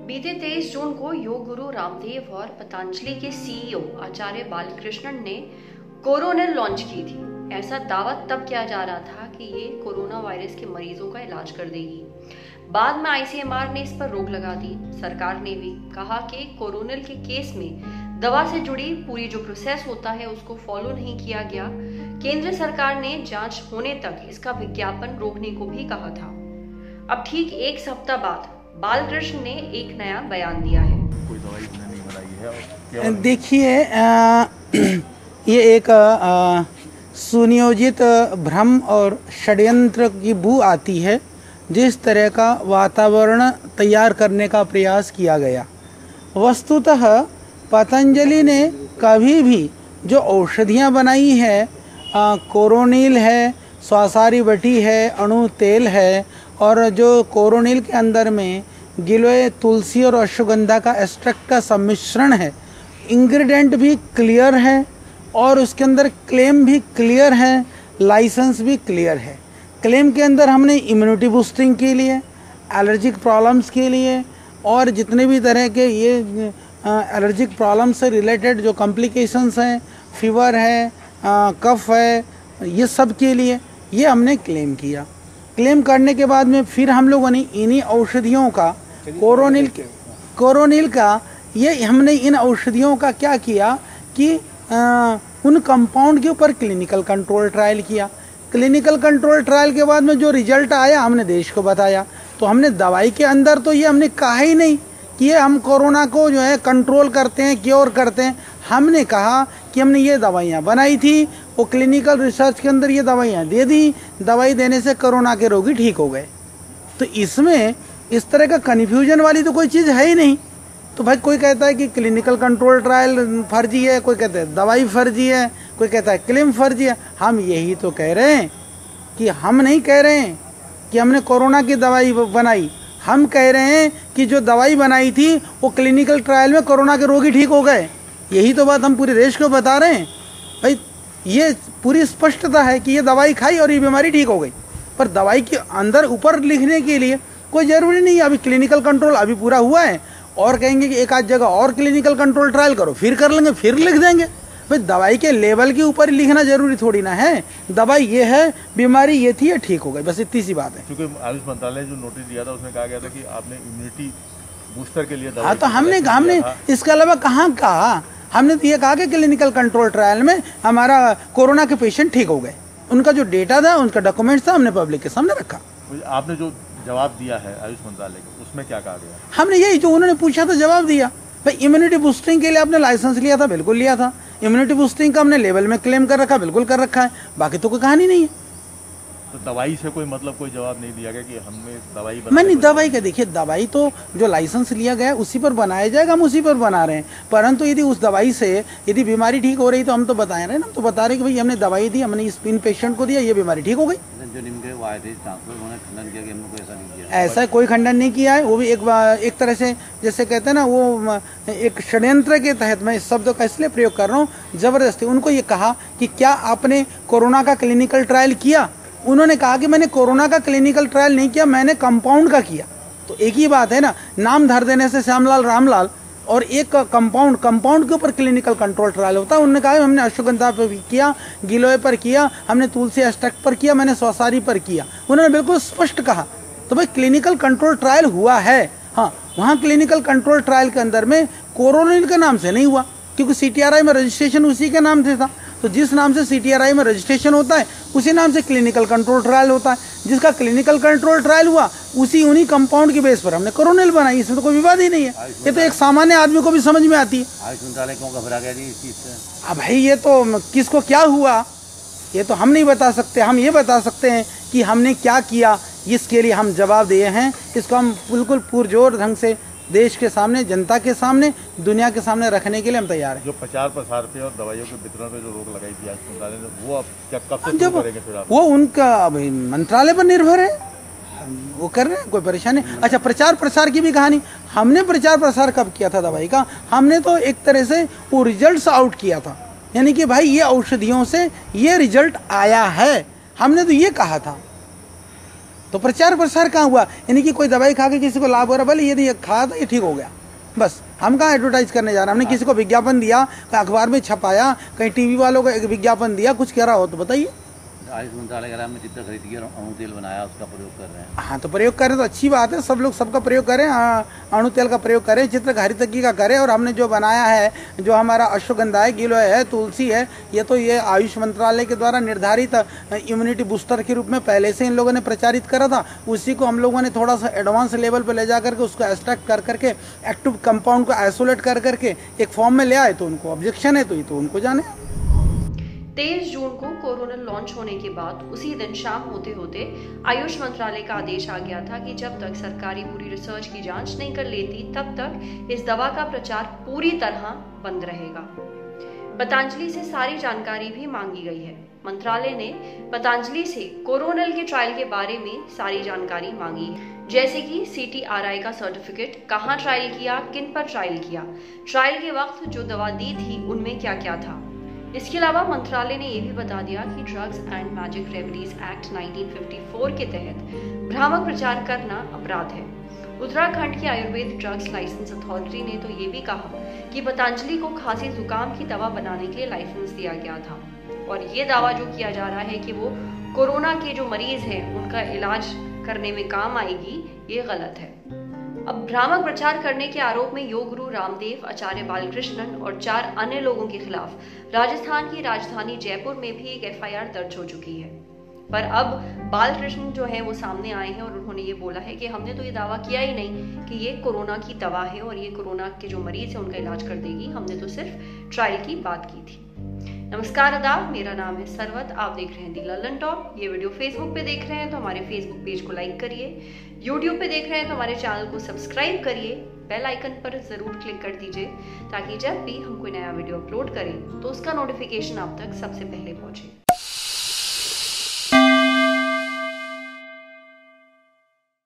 बीते 23 जून को योग गुरु रामदेव और पतंजलि के सीईओ आचार्य बालकृष्णन ने कोरोनिल लॉन्च की थी। ऐसा दावा तब किया जा रहा था कि ये कोरोना वायरस के मरीजों का इलाज कर देगी। बाद में आईसीएमआर ने इस पर रोक लगा दी। सरकार ने भी कहा कि कोरोनिल के केस में दवा से जुड़ी पूरी जो प्रोसेस होता है उसको फॉलो नहीं किया गया। केंद्र सरकार ने जांच होने तक इसका विज्ञापन रोकने को भी कहा था। अब ठीक एक सप्ताह बाद बालकृष्ण ने एक नया बयान दिया है। कोई दवाई नहीं बनाई है। देखिए, ये एक सुनियोजित भ्रम और षड्यंत्र की बू आती है। जिस तरह का वातावरण तैयार करने का प्रयास किया गया, वस्तुतः पतंजलि ने कभी भी जो औषधियाँ बनाई है, कोरोनिल है, स्वासारी बटी है, अणु तेल है, और जो कोरोनिल के अंदर में गिलोय, तुलसी और अश्वगंधा का एक्सट्रैक्ट का सम्मिश्रण है, इंग्रेडिएंट भी क्लियर है और उसके अंदर क्लेम भी क्लियर है, लाइसेंस भी क्लियर है। क्लेम के अंदर हमने इम्यूनिटी बूस्टिंग के लिए, एलर्जिक प्रॉब्लम्स के लिए और जितने भी तरह के ये एलर्जिक प्रॉब्लम से रिलेटेड जो कॉम्प्लिकेशंस हैं, फीवर है, कफ है, ये सब के लिए ये हमने क्लेम किया। क्लेम करने के बाद में फिर हम लोगों ने इन्हीं औषधियों का कोरोनिल का ये हमने इन औषधियों का क्या किया कि उन कंपाउंड के ऊपर क्लिनिकल कंट्रोल ट्रायल किया। क्लिनिकल कंट्रोल ट्रायल के बाद में जो रिजल्ट आया हमने देश को बताया। तो हमने दवाई के अंदर तो ये हमने कहा ही नहीं कि ये हम कोरोना को जो है कंट्रोल करते हैं, क्योर करते हैं। हमने कहा कि हमने ये दवाइयाँ बनाई थी, वो क्लिनिकल रिसर्च के अंदर ये दवाइयाँ दे दी, दवाई देने से कोरोना के रोगी ठीक हो गए। तो इसमें इस तरह का कन्फ्यूजन वाली तो कोई चीज़ है ही नहीं। तो भाई कोई कहता है कि क्लिनिकल कंट्रोल ट्रायल फर्जी है, कोई कहता है दवाई फर्जी है, कोई कहता है क्लेम फर्जी है। हम यही तो कह रहे हैं कि हम नहीं कह रहे हैं कि हमने कोरोना की दवाई बनाई। हम कह रहे हैं कि जो दवाई बनाई थी वो क्लिनिकल ट्रायल में कोरोना के रोगी ठीक हो गए। यही तो बात हम पूरे देश को बता रहे हैं। भाई ये पूरी स्पष्टता है कि ये दवाई खाई और ये बीमारी ठीक हो गई। पर दवाई के अंदर ऊपर लिखने के लिए कोई ज़रूरी नहीं है। अभी क्लिनिकल कंट्रोल अभी पूरा हुआ है और कहेंगे कि एक आध जगह और क्लिनिकल कंट्रोल ट्रायल करो, फिर कर लेंगे, फिर लिख देंगे। भाई दवाई के लेवल के ऊपर ही लिखना जरूरी थोड़ी ना है। दवाई ये है, बीमारी ये थी, ये ठीक हो गई, बस इतनी सी बात है। क्योंकि आयुष मंत्रालय जो नोटिस दिया था उसमें कहा गया था कि आपने इम्यूनिटी बूस्टर के लिए हाँ, तो हमने इसके अलावा कहाँ कहा? हमने तो ये कहा कि क्लिनिकल कंट्रोल ट्रायल में हमारा कोरोना के पेशेंट ठीक हो गए। उनका जो डेटा था, उनका डॉक्यूमेंट्स था, हमने पब्लिक के सामने रखा। आपने जो जवाब दिया है आयुष मंत्रालय को, उसमें क्या कहा गया? हमने यही जो उन्होंने पूछा था जवाब दिया। भाई इम्यूनिटी बूस्टिंग के लिए आपने लाइसेंस लिया था, बिल्कुल लिया था। इम्यूनिटी बूस्टिंग का हमने लेवल में क्लेम कर रखा, बिल्कुल कर रखा है। बाकी तो कोई कहानी नहीं है। तो दवाई से कोई मतलब कोई जवाब नहीं दिया गया कि हमने दवाई नहीं, दवाई का देखिए, दवाई तो जो लाइसेंस लिया गया उसी पर बनाया जाएगा, हम उसी पर बना रहे हैं। परंतु यदि उस दवाई से यदि बीमारी ठीक हो रही तो हम तो बता रहे हैं ना, हम तो बता रहे हैं कि भाई हमने दवाई दी, हमने इस इन पेशेंट को दिया, ये बीमारी ठीक हो गई। ऐसा कोई खंडन नहीं किया है। वो भी एक तरह से जैसे कहते हैं ना, वो एक षड्यंत्र के तहत, मैं इस शब्द का इसलिए प्रयोग कर रहा हूँ, जबरदस्ती उनको ये कहा कि क्या आपने कोरोना का क्लिनिकल ट्रायल किया? उन्होंने कहा कि मैंने कोरोना का क्लिनिकल ट्रायल नहीं किया, मैंने कंपाउंड का किया। तो एक ही बात है ना, नाम धर देने से श्यामलाल रामलाल और एक कंपाउंड के ऊपर क्लिनिकल कंट्रोल ट्रायल होता है। उन्होंने कहा हमने अश्वगंधा पर भी किया, गिलोय पर किया, हमने तुलसी एक्सट्रैक्ट पर किया, मैंने स्वासारी पर किया। उन्होंने बिल्कुल स्पष्ट कहा। तो भाई क्लिनिकल कंट्रोल ट्रायल हुआ है। हाँ, वहाँ क्लिनिकल कंट्रोल ट्रायल के अंदर में कोरोनिल के नाम से नहीं हुआ, क्योंकि सीटीआरआई में रजिस्ट्रेशन उसी के नाम से था। तो जिस नाम से सीटीआरआई में रजिस्ट्रेशन होता है उसी नाम से क्लिनिकल कंट्रोल ट्रायल होता है। जिसका क्लिनिकल कंट्रोल ट्रायल हुआ उन्हीं कंपाउंड की बेस पर हमने कोरोनिल बनाई। इसमें तो कोई विवाद ही नहीं है। ये तो एक सामान्य आदमी को भी समझ में आती है। आयुष मंत्रालय क्यों घबरा गया जी इस चीज से? अब भाई ये तो किसको क्या हुआ ये तो हम नहीं बता सकते। हम ये बता सकते हैं कि हमने क्या किया, इसके लिए हम जवाब दिए हैं। इसको हम बिल्कुल पुरजोर ढंग से देश के सामने, जनता के सामने, दुनिया के सामने रखने के लिए हम तैयार हैं। जो प्रचार प्रसार पे और दवाइयों के वितरण पे जो रोक लगाई थी आयुष मंत्रालय ने, वो अब क्या कब से शुरू करेंगे फिर आप? वो उनका मंत्रालय पर निर्भर है, वो कर रहे हैं, कोई परेशानी। अच्छा, प्रचार प्रसार की भी कहानी, हमने प्रचार प्रसार कब किया था दवाई का? हमने तो एक तरह से वो रिजल्ट्स आउट किया था, यानी कि भाई ये औषधियों से ये रिजल्ट आया है, हमने तो ये कहा था। तो प्रचार प्रसार कहाँ हुआ? यानी कि कोई दवाई खा के किसी को लाभ हो रहा, भले ये खाया था ये ठीक हो गया, बस। हम कहाँ एडवर्टाइज करने जा रहे हैं? हमने किसी को विज्ञापन दिया, कहीं अखबार में छपाया, कहीं टीवी वालों को एक विज्ञापन दिया, कुछ कह रहा हो तो बताइए। आयुष मंत्रालय में चित्र खरीद के अणु तेल बनाया, उसका प्रयोग कर रहे हैं। हाँ, तो प्रयोग करें तो अच्छी बात है, सब लोग सबका प्रयोग करें, अणु तेल का प्रयोग करें, चित्र हरितकी का करें। और हमने जो बनाया है, जो हमारा अश्वगंधा है, गिलोय है, तुलसी है, ये आयुष मंत्रालय के द्वारा निर्धारित इम्यूनिटी बूस्टर के रूप में पहले से इन लोगों ने प्रचारित करा था। उसी को हम लोगों ने थोड़ा सा एडवांस लेवल पर ले जा करके उसको एक्सट्रैक्ट कर करके एक्टिव कंपाउंड को आइसोलेट कर करके एक फॉर्म में ले आए। तो उनको ऑब्जेक्शन है तो ये तो उनको जाने। 23 जून को कोरोना लॉन्च होने के बाद उसी दिन शाम होते होते आयुष मंत्रालय का आदेश आ गया था कि जब तक सरकारी पूरी रिसर्च की जांच नहीं कर लेती तब तक इस दवा का प्रचार पूरी तरह बंद रहेगा। पतंजलि से सारी जानकारी भी मांगी गई है। मंत्रालय ने पतंजलि से कोरोनिल के ट्रायल के बारे में सारी जानकारी मांगी है, जैसे कि CTRI का सर्टिफिकेट, कहाँ ट्रायल किया, किन पर ट्रायल किया, ट्रायल के वक्त जो दवा दी थी उनमें क्या क्या था। इसके अलावा मंत्रालय ने यह भी बता दिया कि drugs and magic remedies act 1954 के तहत भ्रामक प्रचार करना अपराध है। उत्तराखंड की आयुर्वेद ड्रग्स लाइसेंस अथॉरिटी ने तो ये भी कहा कि पतंजलि को खांसी जुकाम की दवा बनाने के लिए लाइसेंस दिया गया था, और ये दावा जो किया जा रहा है कि वो कोरोना के जो मरीज हैं उनका इलाज करने में काम आएगी, ये गलत है। अब भ्रामक प्रचार करने के आरोप में योग गुरु रामदेव, आचार्य बालकृष्णन और 4 अन्य लोगों के खिलाफ राजस्थान की राजधानी जयपुर में भी एक FIR दर्ज हो चुकी है। पर अब बालकृष्ण जो है वो सामने आए हैं और उन्होंने ये बोला है कि हमने तो ये दावा किया ही नहीं कि ये कोरोना की दवा है और ये कोरोना के जो मरीज है उनका इलाज कर देगी, हमने तो सिर्फ ट्रायल की बात की थी। नमस्कार, आदाब, मेरा नाम है सरवत, आप देख रहे हैं दी लल्लन टॉप। ये वीडियो फेसबुक पे देख रहे हैं तो हमारे फेसबुक पेज को लाइक करिए, यूट्यूब पे देख रहे हैं तो हमारे चैनल को सब्सक्राइब करिए, बेल आइकन पर जरूर क्लिक कर दीजिए ताकि जब भी हम कोई नया वीडियो अपलोड करें तो उसका नोटिफिकेशन आप तक सबसे पहले पहुंचे।